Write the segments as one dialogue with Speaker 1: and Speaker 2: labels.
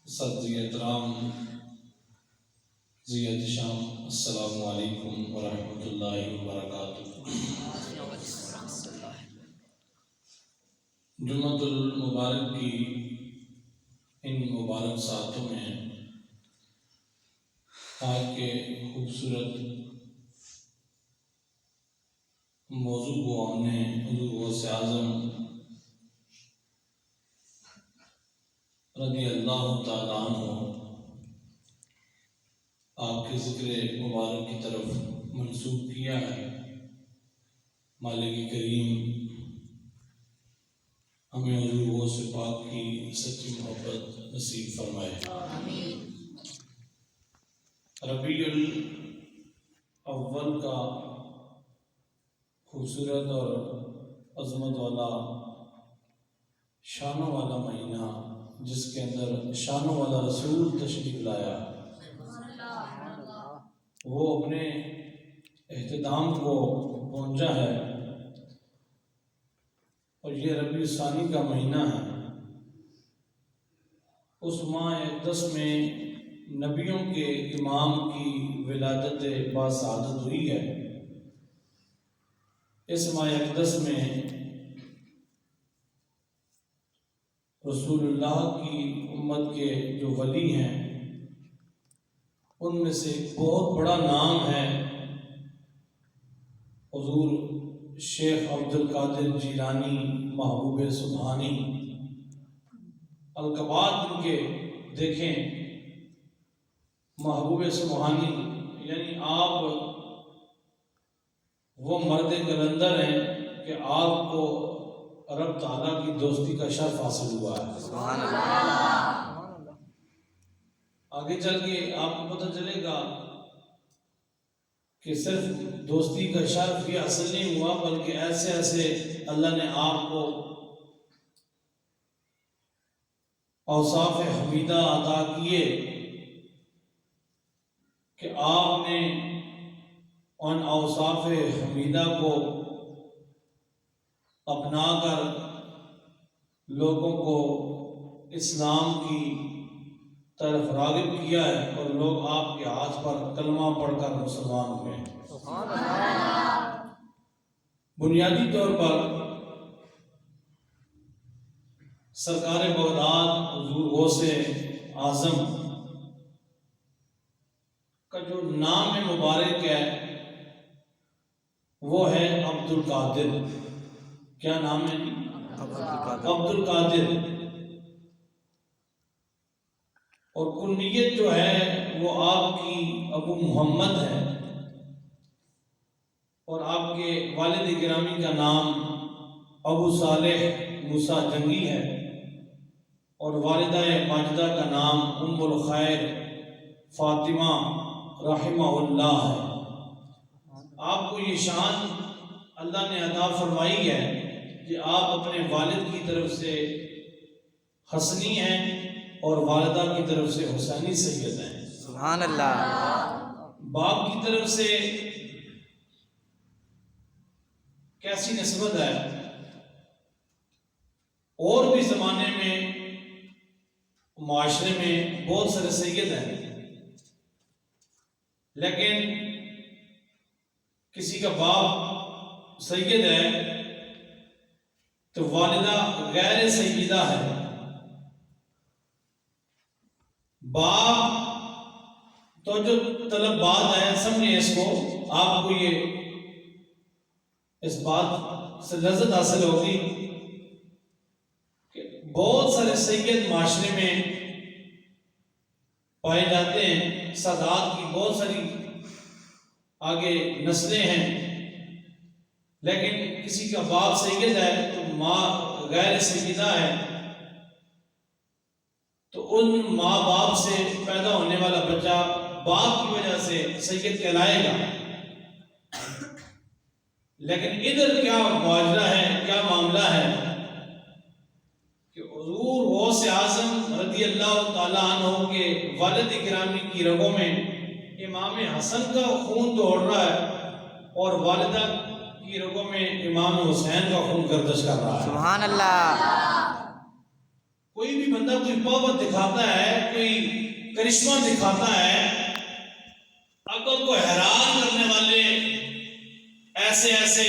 Speaker 1: صدر احترام ذی احتشام السلام علیکم ورحمۃ اللہ وبرکاتہ۔ جمعۃ المبارک کی ان مبارک ساعتوں میں آج کے خوبصورت موضوع کو ہم نے حضور غوث اعظم رضی اللہ تعالیٰ عنہ آپ کے ذکر مبارک کی طرف منسوب کیا ہے۔ مالک کریم ہمیں حضور غوث پاک کی سچی محبت نصیب فرمائے۔ ربیع الاول کا خوبصورت اور عظمت والا شانوں والا مہینہ، جس کے اندر شانوں والا رسول تشریف لایا، وہ اپنے اختتام کو پہنچا ہے، اور یہ ربیع الثانی کا مہینہ ہے۔ اس ماہ اقدس میں نبیوں کے امام کی ولادت باسعادت ہوئی ہے۔ اس ماہ اقدس میں رسول اللہ کی امت کے جو ولی ہیں، ان میں سے ایک بہت بڑا نام ہے حضور شیخ عبد القادر جیلانی محبوب سبحانی۔ القابات ان کے دیکھیں، محبوب سبحانی یعنی آپ وہ مرد قلندر ہیں کہ آپ کو رب تعالیٰ کی دوستی کا شرف حاصل ہوا ہے۔ سبحان اللہ۔ آگے چل کے آپ کو پتہ چلے گا کہ صرف دوستی کا شرف یہ حاصل نہیں ہوا، بلکہ ایسے ایسے اللہ نے آپ کو اوصاف حمیدہ عطا کیے کہ آپ نے ان اوصاف حمیدہ کو اپنا کر لوگوں کو اسلام کی طرف راغب کیا ہے، اور لوگ آپ کے ہاتھ پر کلمہ پڑھ کر مسلمان ہوئے ہیں۔ بنیادی طور پر سرکار بغداد حضور غوث اعظم کا جو نام مبارک ہے وہ ہے عبد القادر۔ کیا نام ہے؟ عبد القادر۔ اور کنیت جو ہے وہ آپ کی ابو محمد ہے، اور آپ کے والد گرامی کا نام ابو صالح موسیٰ جنگی ہے، اور والدہ ماجدہ کا نام ام الخیر فاطمہ رحمہ اللہ ہے۔ آپ کو یہ شان اللہ نے عطا فرمائی ہے کہ آپ اپنے والد کی طرف سے حسنی ہیں اور والدہ کی طرف سے حسینی سید ہیں۔ سبحان اللہ۔ باپ کی طرف سے کیسی نسبت ہے؟ اور بھی زمانے میں معاشرے میں بہت سارے سید ہیں، لیکن کسی کا باپ سید ہے تو والدہ غیر سیدہ ہے۔ باپ تو جو طلب بات ہے، سمجھیں اس کو، آپ کو یہ اس بات سے لذت حاصل ہوگی کہ بہت سارے سید معاشرے میں پائے جاتے ہیں، سادات کی بہت ساری آگے نسلیں ہیں، لیکن کسی کا باپ سید ہے تو ماں غیر سیدہ ہے، تو ان ماں باپ سے پیدا ہونے والا بچہ باپ کی وجہ سے سید کہلائے گا۔ لیکن ادھر کیا معاجرہ ہے، کیا معاملہ ہے کہ حضور غوث اعظم رضی اللہ تعالیٰ عنہ کے والد گرامی کی رگوں میں امام حسن کا خون دوڑ رہا ہے، اور والدہ کی رگوں میں امام حسین کا خون گردش کر رہا ہے۔ سبحان اللہ۔ کوئی بھی بندہ کوئی پاور دکھاتا ہے، کوئی کوئی کرشمہ دکھاتا ہے، عقل کو حیران کرنے والے ایسے ایسے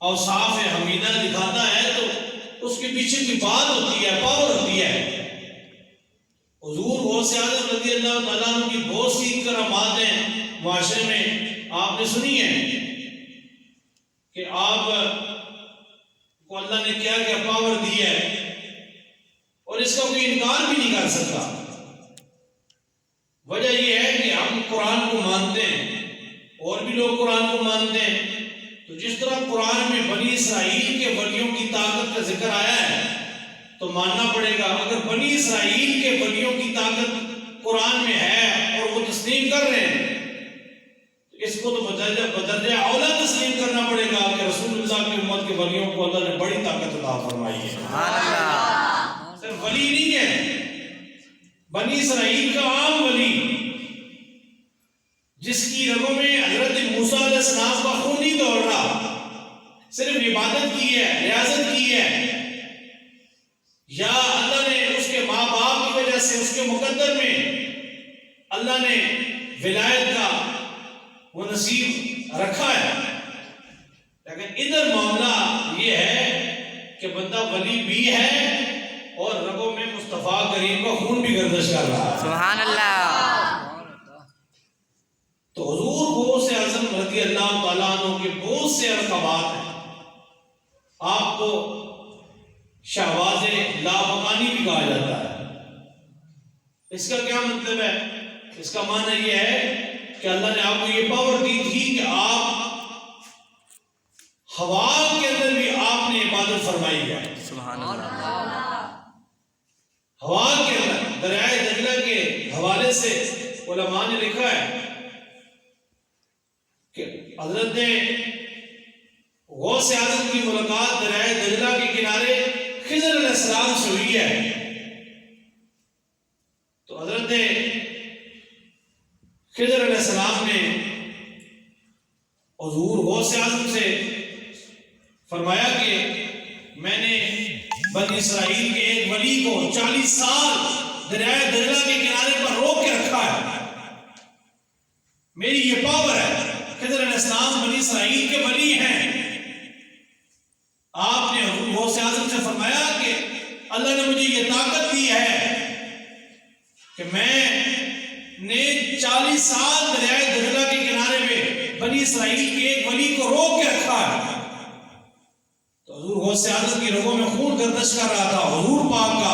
Speaker 1: اوصاف حمیدہ دکھاتا ہے، تو اس کے پیچھے کوئی بات ہوتی ہے، پاور ہوتی ہے۔ حضور غوث اعظم رضی اللہ تعالیٰ عنہ کی بہت سی کراماتیں معاشرے میں آپ نے سنی ہیں کہ آپ کو اللہ نے کیا کیا پاور دی ہے، اور اس کا کوئی انکار بھی نہیں کر سکتا۔ وجہ یہ ہے کہ ہم قرآن کو مانتے ہیں، اور بھی لوگ قرآن کو مانتے ہیں، تو جس طرح قرآن میں بنی اسرائیل کے ولیوں کی طاقت کا ذکر آیا ہے تو ماننا پڑے گا۔ اگر بنی اسرائیل کے ولیوں کی طاقت قرآن میں ہے اور وہ تسلیم کر رہے ہیں تو اس کو تو بدرجہ اولا تسلیم کرنا پڑے گا کہ رسول اللہ کی امت کے ولیوں کو اللہ نے بڑی طاقت عطا فرمائی ہے۔ صرف ولی نہیں ہے، بنی اسرائیل کا عام ولی جس کی رگوں میں حضرت موسیٰ علیہ السلام کا خون نہیں دوڑ رہا، صرف عبادت کی ہے، ریاضت کی ہے، یا اللہ نے اس کے ماں باپ کی وجہ سے اس کے مقدر میں اللہ نے ولایت کا وہ نصیب رکھا ہے، لیکن ادھر معاملہ یہ ہے کہ بندہ ولی بھی ہے اور رگوں میں مصطفیٰ کریم کا خون بھی گردش کر رہا ہے۔
Speaker 2: سبحان اللہ۔
Speaker 1: تو حضور غوث اعظم رضی اللہ تعالیٰ عنہ کے بہت سے ارقامات ہیں۔ آپ کو شہباز لامکانی بھی کہا جاتا ہے۔ اس کا کیا مطلب ہے؟ اس کا معنی یہ ہے کہ اللہ نے آپ کو یہ پاور دی تھی کہ آپ ہوا کے اندر بھی آپ نے عبادت فرمائی ہے۔
Speaker 2: سبحان اللہ۔
Speaker 1: ہوا کے اندر دریائے دجلہ کے حوالے سے علماء نے لکھا ہے کہ حضرت غوث اعظم کی ملاقات دریائے دجلہ کے کنارے خضر علیہ السلام سے ہوئی ہے۔ تو حضرت خضر علیہ السلام نے حضور غوث اعظم سے فرمایا کہ میں نے بنی اسرائیل کے ایک ولی کو 40 سال دریائے دجلہ کے کنارے پر روک کے رکھا ہے، میری یہ پاور ہے۔ خضر علیہ السلام بنی اسرائیل کے ولی ہیں۔ آپ نے حضور غوث اعظم سے فرمایا کہ اللہ نے مجھے یہ طاقت دی ہے کہ میں نے 40 سال دریائے دجلہ کے کنارے میں بنی اسرائیل کے ایک ولی کو روک کے رکھا ہے۔ تو حضور غوث اعظم کی رگوں میں خون گردش کر رہا تھا حضور پاک کا،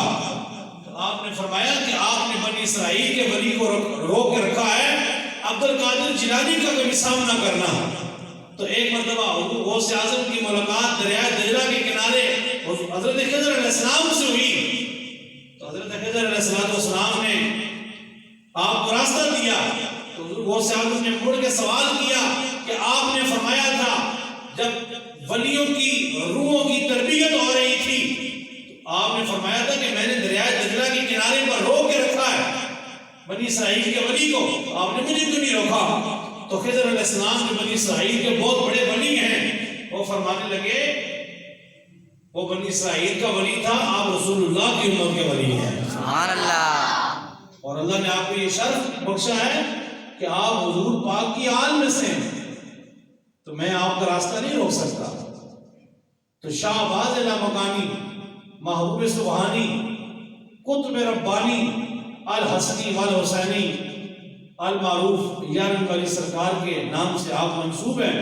Speaker 1: تو آپ نے فرمایا کہ آپ نے بنی اسرائیل کے ولی کو روک کے رکھا ہے، عبد القادر جیلانی کا کبھی سامنا کرنا۔ تو ایک مرتبہ حضور غوث اعظم کی ملاقات دریائے دجلہ کے کنارے حضرت خضر علیہ السلام سے ہوئی، تو حضرت خضر علیہ السلام نے آپ کو راستہ دیا، تو حضور غوث اعظم نے مڑ کے سوال کیا کہ آپ نے فرمایا تھا جب ولیوں کی روحوں کی تربیت ہو رہی تھی تو آپ نے فرمایا تھا کہ میں نے دریائے دجلہ کے کنارے پر روک کے رکھا ہے بنی اسرائیل کے ولی کو، آپ نے مجھے کیوں نہیں روکا؟ تو خضر علیہ السلام کے بنی اسرائیل کے بہت بڑے ولی ہیں، وہ فرمانے لگے وہ بنی اسرائیل کا ولی تھا، آپ رسول اللہ کی امت کے ولی ہیں۔
Speaker 2: سبحان اللہ۔
Speaker 1: اور اللہ نے آپ کو یہ شرف بخشا ہے کہ آپ حضور پاک کی آل میں سے ہیں، تو میں آپ کا راستہ نہیں روک سکتا۔ تو شہباز لامکانی، محبوب سبحانی، قطب ربانی، الحسنی والحسینی، المعروف یارن والی سرکار کے نام سے آپ منسوب ہیں،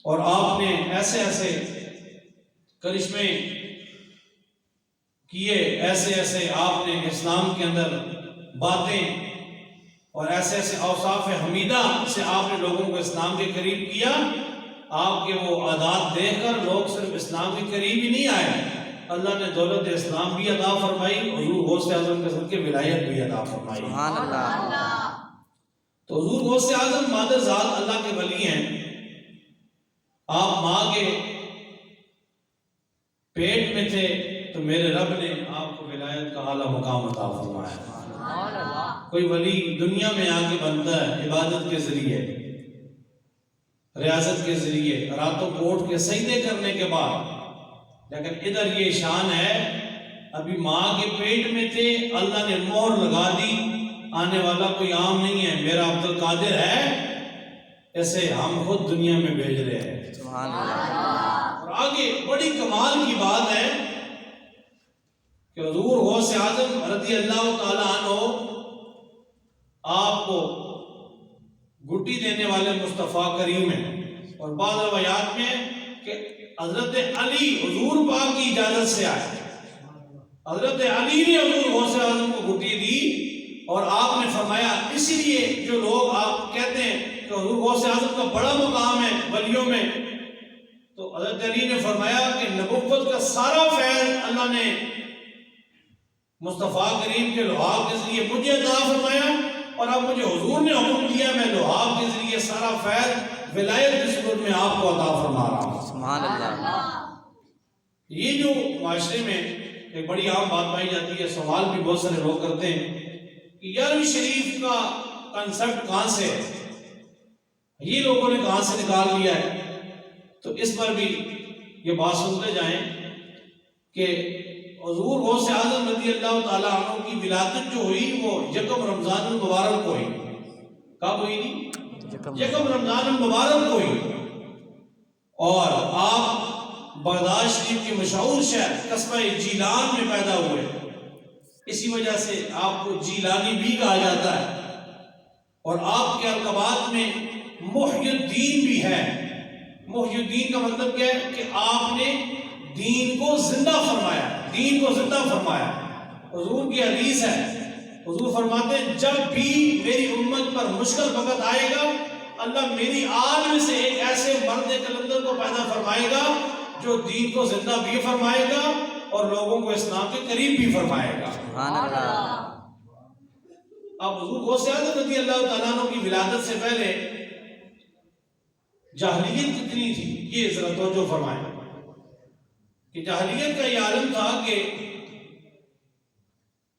Speaker 1: اور آپ نے ایسے ایسے کرشمے کیے، ایسے ایسے آپ نے اسلام کے اندر باتیں اور ایسے ایسے اوصاف حمیدہ سے آپ نے لوگوں کو اسلام کے قریب کیا۔ آپ کے وہ عادات دیکھ کر لوگ صرف اسلام کے قریب ہی نہیں آئے، اللہ نے دولت اسلام بھی عطا فرمائی، حضور غوث اعظم کے صدقے ولایت بھی عطا فرمائی۔
Speaker 2: سبحان اللہ۔
Speaker 1: تو حضور غوث اعظم مادر ذات اللہ کے ولی ہیں۔ آپ ماں کے پیٹ میں تھے تو میرے رب نے آپ کو ولایت کا اعلیٰ مقام عطا فرمایا۔ کوئی ولی دنیا میں آ کے بنتا ہے عبادت کے ذریعے، ریاضت کے ذریعے، راتوں کو اٹھ کے سجدے کرنے کے بعد، لیکن ادھر یہ شان ہے ابھی ماں کے پیٹ میں تھے، اللہ نے مہر لگا دی، آنے والا کوئی عام نہیں ہے، میرا عبد القادر ہے، ایسے ہم خود دنیا میں بھیج رہے ہیں۔
Speaker 2: سبحان اللہ۔
Speaker 1: اور آگے بڑی کمال کی بات ہے کہ حضور غوث اعظم رضی اللہ تعالیٰ عنہ آپ کو گٹی دینے والے مصطفیٰ کریم ہیں، اور بعض روایات میں کہ حضرت علی حضور پاک کی اجازت سے آئے، حضرت علی نے حضور غوث اعظم کو گٹی دی، اور آپ نے فرمایا، اسی لیے جو لوگ آپ کہتے ہیں کہ حضور غوث اعظم کا بڑا مقام ہے ولیوں میں، تو حضرت علی نے فرمایا کہ نبوت کا سارا فیض اللہ نے مصطفیٰ کریم کے لحاف کے ذریعے مجھے عطا فرمایا، اور اب مجھے حضور نے حکم دیا میں لحاف کے ذریعے سارا فیض ولایت کی صورت میں آپ کو عطا فرما رہا ہوں۔
Speaker 2: سبحان اللہ۔
Speaker 1: یہ جو معاشرے میں ایک بڑی عام بات پائی جاتی ہے، سوال بھی بہت سارے لوگ کرتے ہیں کہ 11ویں شریف کا کنسپٹ کہاں سے ہے، یہ لوگوں نے کہاں سے نکال لیا ہے، تو اس پر بھی یہ بات سنتے جائیں کہ حضور غوث اعظم رضی اللہ تعالیٰ عنہ کی ولادت جو ہوئی وہ یکم رمضان المبارک کو ہوئی۔ کب ہوئی نہیں؟ یکم رمضان المبارک کو ہوئی، اور آپ بغداد شریف کے مشہور شہر قصبہ جیلان میں پیدا ہوئے، اسی وجہ سے آپ کو جیلانی بھی کہا جاتا ہے، اور آپ کے القابات میں محی الدین بھی ہے۔ محی الدین کا مطلب کیا ہے کہ آپ نے دین کو زندہ فرمایا، دین کو زندہ فرمایا۔ حضور کی حدیث ہے، حضور فرماتے ہیں جب بھی میری امت پر مشکل وقت آئے گا، اللہ میری آل میں سے ایک ایسے مرد کلندر کو پیدا فرمائے گا جو دین کو زندہ بھی فرمائے گا اور لوگوں کو اسلام کے قریب بھی فرمائے گا۔
Speaker 2: سبحان اللہ۔
Speaker 1: اب حضور غوث اعظم رضی اللہ تعالیٰ عنہ کی ولادت سے پہلے جاہلیت کتنی تھی، یہ ذرا توجہ فرمائیں کہ جاہلیت کا یہ عالم تھا کہ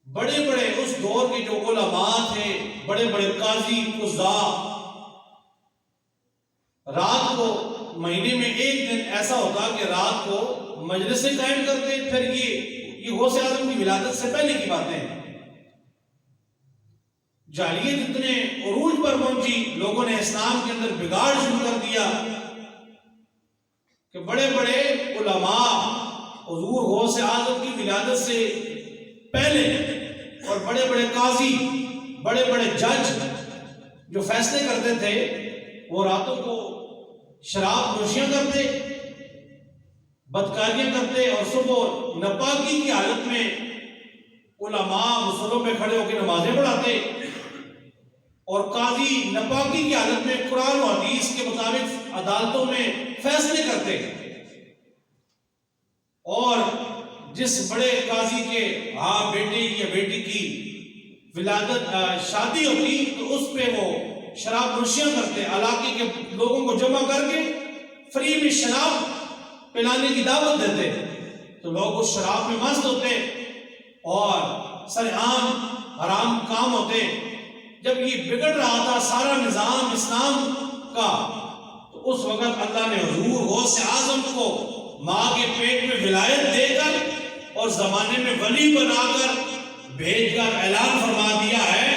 Speaker 1: بڑے بڑے اس دور کے جو علماء تھے، بڑے بڑے قاضی قضاء، رات کو مہینے میں ایک دن ایسا ہوتا کہ رات کو مجلسیں قائم کرتے، پھر یہ غوث اعظم کی ولادت سے پہلے کی باتیں ہیں۔ جاہلیت اتنے عروج پر پہنچی، لوگوں نے اسلام کے اندر بگاڑ شروع کر دیا کہ بڑے بڑے علماء حضور غوث اعظم کی ولادت سے پہلے، اور بڑے بڑے قاضی، بڑے بڑے جج جو فیصلے کرتے تھے، وہ راتوں کو شراب نوشیاں کرتے، بدکاریاں کرتے، اور صبح ناپاکی کی حالت میں علماء مصلوں پہ کھڑے ہو کے نمازیں پڑھاتے، اور قاضی ناپاکی کی حالت میں قرآن و حدیث کے مطابق عدالتوں میں فیصلے کرتے۔ اور جس بڑے قاضی کے ہاں بیٹے یا بیٹی کی ولادت شادی ہوتی تو اس پہ وہ شراب نوشیاں کرتے، علاقے کے لوگوں کو جمع کر کے فری میں شراب پلانے کی دعوت دیتے، تو لوگ اس شراب میں مست ہوتے اور سرعام حرام کام ہوتے۔ جب یہ بگڑ رہا تھا سارا نظام اسلام کا، تو اس وقت اللہ نے حضور غوث اعظم کو ماں کے پیٹ میں ولایت دے کر اور زمانے میں ولی بنا کر بھیج کر اعلان فرما دیا ہے